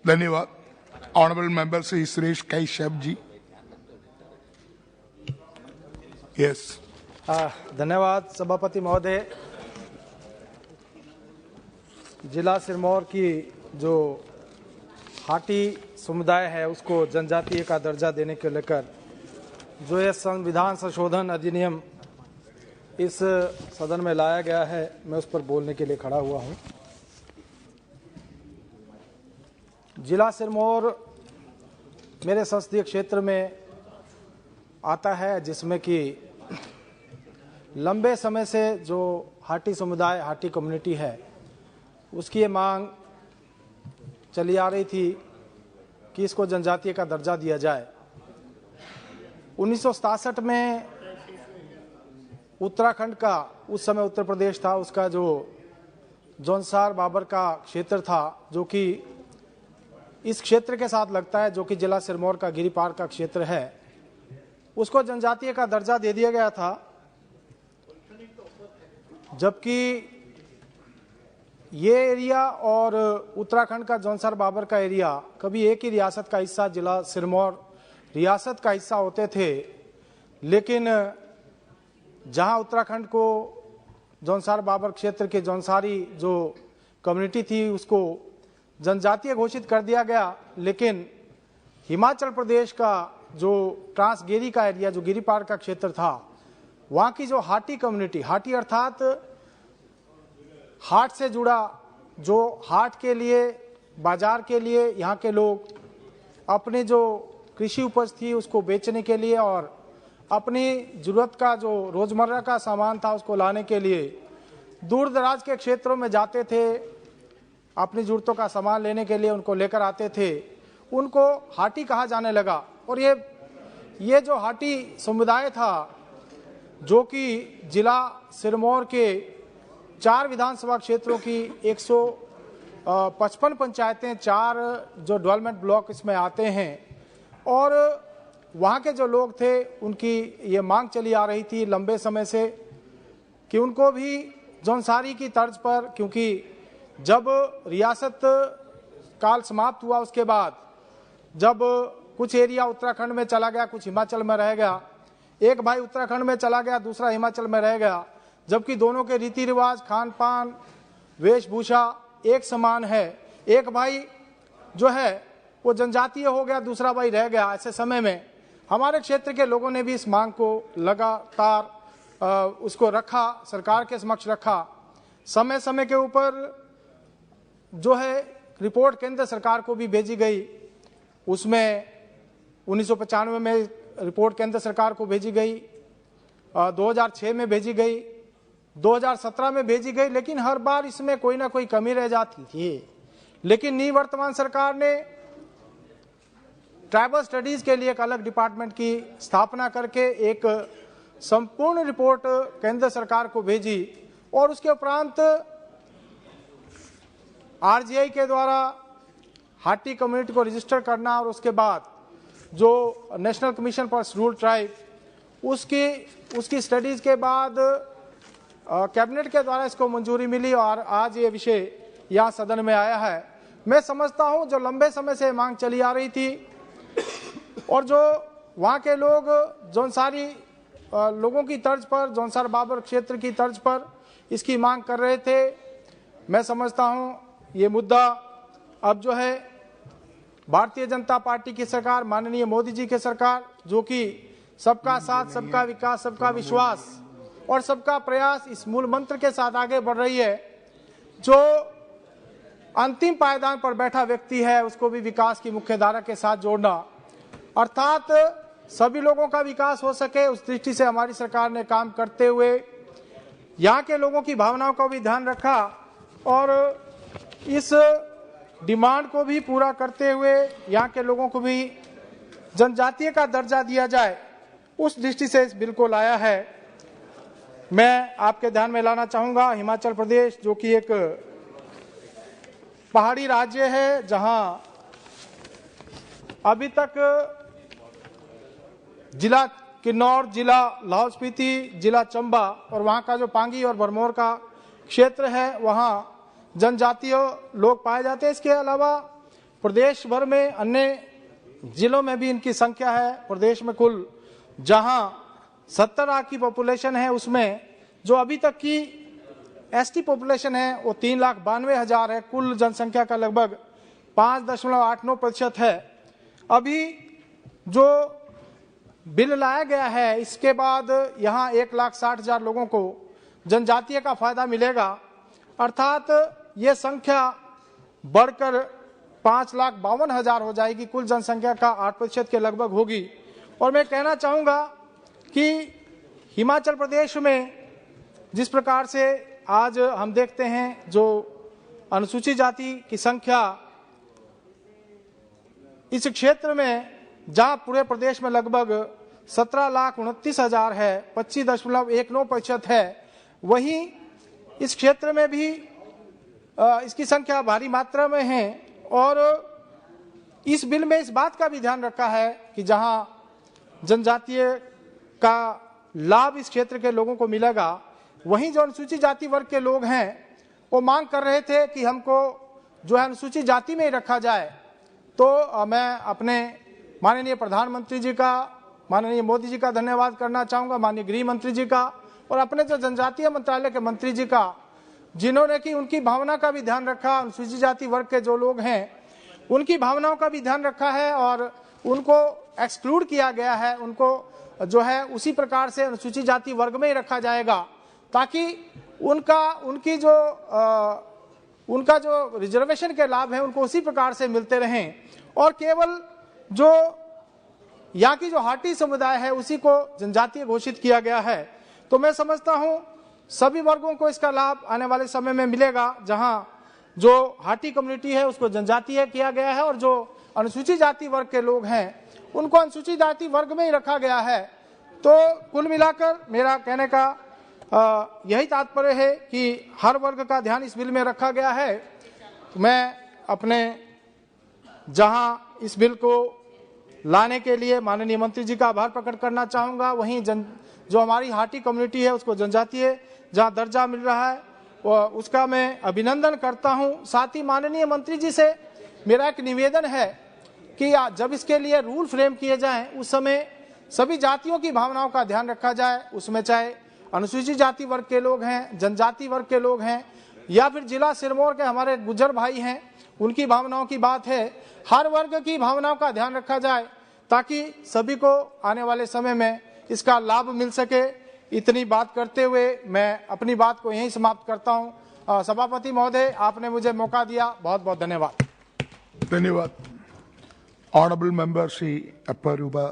धन्यवाद। Honourable member Shri Suresh कैशव जी। Yes. धन्यवाद सभापति महोदय। जिला सिरमौर की जो हाटी समुदाय है उसको जनजातीय का दर्जा देने को लेकर जो ये संविधान संशोधन अधिनियम इस सदन में लाया गया है, मैं उस पर बोलने के लिए खड़ा हुआ हूं। जिला सिरमौर मेरे संसदीय क्षेत्र में आता है, जिसमें कि लंबे समय से जो हाटी समुदाय, हाटी कम्युनिटी है, उसकी ये मांग चली आ रही थी कि इसको जनजातीय का दर्जा दिया जाए। 1967 में उत्तराखंड का, उस समय उत्तर प्रदेश था, उसका जो जौनसार बाबर का क्षेत्र था, जो कि इस क्षेत्र के साथ लगता है, जो कि जिला सिरमौर का गिरिपार का क्षेत्र है, उसको जनजातीय का दर्जा दे दिया गया था। जबकि ये एरिया और उत्तराखंड का जौनसार बाबर का एरिया कभी एक ही रियासत का हिस्सा, जिला सिरमौर रियासत का हिस्सा होते थे, लेकिन जहां उत्तराखंड को जौनसार बाबर क्षेत्र के जौनसारी जो कम्युनिटी थी उसको जनजातीय घोषित कर दिया गया, लेकिन हिमाचल प्रदेश का जो ट्रांसगेरी का एरिया, जो गिरिपार का क्षेत्र था, वहां की जो हाटी कम्युनिटी, हाटी अर्थात हाट से जुड़ा, जो हाट के लिए, बाजार के लिए यहाँ के लोग अपने जो कृषि उपज थी उसको बेचने के लिए और अपनी जरूरत का जो रोजमर्रा का सामान था उसको लाने के लिए दूर दराज के क्षेत्रों में जाते थे। अपनी जरूरतों का सामान लेने के लिए उनको लेकर आते थे, उनको हाटी कहा जाने लगा। और ये जो हाटी समुदाय था, जो कि जिला सिरमौर के 4 विधानसभा क्षेत्रों की 155 पंचायतें, 4 जो डेवलपमेंट ब्लॉक इसमें आते हैं, और वहाँ के जो लोग थे उनकी ये मांग चली आ रही थी लंबे समय से कि उनको भी जौनसारी की तर्ज पर, क्योंकि जब रियासत काल समाप्त हुआ उसके बाद जब कुछ एरिया उत्तराखंड में चला गया, कुछ हिमाचल में रह गया, एक भाई उत्तराखंड में चला गया, दूसरा हिमाचल में रह गया, जबकि दोनों के रीति रिवाज, खान पान, वेशभूषा एक समान है। एक भाई जो है वो जनजातीय हो गया, दूसरा भाई रह गया। ऐसे समय में हमारे क्षेत्र के लोगों ने भी इस मांग को लगातार उसको रखा, सरकार के समक्ष रखा। समय समय के ऊपर जो है रिपोर्ट केंद्र सरकार को भी भेजी गई। उसमें 1995 में रिपोर्ट केंद्र सरकार को भेजी गई, 2006 में भेजी गई, 2017 में भेजी गई, लेकिन हर बार इसमें कोई ना कोई कमी रह जाती थी। लेकिन निवर्तमान सरकार ने ट्राइबल स्टडीज के लिए एक अलग डिपार्टमेंट की स्थापना करके एक संपूर्ण रिपोर्ट केंद्र सरकार को भेजी, और उसके उपरांत आरजीआई के द्वारा हाटी कम्युनिटी को रजिस्टर करना, और उसके बाद जो national commission for scheduled tribe उसकी स्टडीज के बाद कैबिनेट के द्वारा इसको मंजूरी मिली और आज ये विषय यहाँ सदन में आया है। मैं समझता हूँ जो लंबे समय से मांग चली आ रही थी और जो वहाँ के लोग जौनसारी लोगों की तर्ज पर, जौनसार बाबर क्षेत्र की तर्ज पर इसकी मांग कर रहे थे, मैं समझता हूँ ये मुद्दा अब जो है भारतीय जनता पार्टी की सरकार, माननीय मोदी जी की सरकार, जो कि सबका साथ, सबका विकास, सबका विश्वास और सबका प्रयास, इस मूल मंत्र के साथ आगे बढ़ रही है। जो अंतिम पायदान पर बैठा व्यक्ति है उसको भी विकास की मुख्य धारा के साथ जोड़ना, अर्थात सभी लोगों का विकास हो सके, उस दृष्टि से हमारी सरकार ने काम करते हुए यहाँ के लोगों की भावनाओं को भी ध्यान रखा और इस डिमांड को भी पूरा करते हुए यहाँ के लोगों को भी जनजातीय का दर्जा दिया जाए, उस दृष्टि से इस बिल को लाया है। मैं आपके ध्यान में लाना चाहूंगा, हिमाचल प्रदेश जो कि एक पहाड़ी राज्य है, जहां अभी तक जिला किन्नौर, जिला लाहौल स्पीति, जिला चंबा और वहां का जो पांगी और भरमौर का क्षेत्र है, वहां जनजातीय लोग पाए जाते हैं। इसके अलावा प्रदेश भर में अन्य जिलों में भी इनकी संख्या है। प्रदेश में कुल जहां 70 लाख की पॉपुलेशन है, उसमें जो अभी तक की एसटी पॉपुलेशन है वो 3,92,000 है। कुल जनसंख्या का लगभग 5.89% है। अभी जो बिल लाया गया है, इसके बाद यहाँ 1,60,000 लोगों को जनजातीय का फायदा मिलेगा, अर्थात ये संख्या बढ़कर 5,52,000 हो जाएगी। कुल जनसंख्या का 8% के लगभग होगी। और मैं कहना चाहूँगा कि हिमाचल प्रदेश में जिस प्रकार से आज हम देखते हैं जो अनुसूचित जाति की संख्या इस क्षेत्र में, जहां पूरे प्रदेश में लगभग 17,29,000 है, 25.19% है, वहीं इस क्षेत्र में भी इसकी संख्या भारी मात्रा में है। और इस बिल में इस बात का भी ध्यान रखा है कि जहां जनजातीय का लाभ इस क्षेत्र के लोगों को मिलेगा, वहीं जो अनुसूचित जाति वर्ग के लोग हैं वो मांग कर रहे थे कि हमको जो है अनुसूचित जाति में ही रखा जाए। तो मैं अपने माननीय प्रधानमंत्री जी का, माननीय मोदी जी का धन्यवाद करना चाहूँगा, माननीय गृह मंत्री जी का, और अपने जो जनजातीय मंत्रालय के मंत्री जी का, जिन्होंने कि उनकी भावना का भी ध्यान रखा, अनुसूचित जाति वर्ग के जो लोग हैं उनकी भावनाओं का भी ध्यान रखा है और उनको एक्सक्लूड किया गया है। उनको जो है उसी प्रकार से अनुसूचित जाति वर्ग में ही रखा जाएगा, ताकि उनका जो रिजर्वेशन के लाभ है उनको उसी प्रकार से मिलते रहें, और केवल जो यहाँ की जो हाटी समुदाय है उसी को जनजातीय घोषित किया गया है। तो मैं समझता हूँ सभी वर्गों को इसका लाभ आने वाले समय में मिलेगा। जहाँ जो हाटी कम्युनिटी है उसको जनजातीय किया गया है और जो अनुसूचित जाति वर्ग के लोग हैं उनको अनुसूचित जाति वर्ग में ही रखा गया है। तो कुल मिलाकर मेरा कहने का यही तात्पर्य है कि हर वर्ग का ध्यान इस बिल में रखा गया है। मैं अपने जहां इस बिल को लाने के लिए माननीय मंत्री जी का आभार प्रकट करना चाहूँगा, वहीं जो हमारी हाटी कम्युनिटी है उसको जनजातीय जहां दर्जा मिल रहा है उसका मैं अभिनंदन करता हूं। साथ ही माननीय मंत्री जी से मेरा एक निवेदन है कि जब इसके लिए रूल फ्रेम किए जाएं उस समय सभी जातियों की भावनाओं का ध्यान रखा जाए। उसमें चाहे अनुसूचित जाति वर्ग के लोग हैं, जनजाति वर्ग के लोग हैं, या फिर जिला सिरमौर के हमारे गुज्जर भाई हैं, उनकी भावनाओं की बात है। हर वर्ग की भावनाओं का ध्यान रखा जाए ताकि सभी को आने वाले समय में इसका लाभ मिल सके। इतनी बात करते हुए मैं अपनी बात को यहीं समाप्त करता हूं। सभापति महोदय, आपने मुझे मौका दिया, बहुत बहुत धन्यवाद। धन्यवाद। ऑनरेबल मेंबर श्री अप्पा रूबा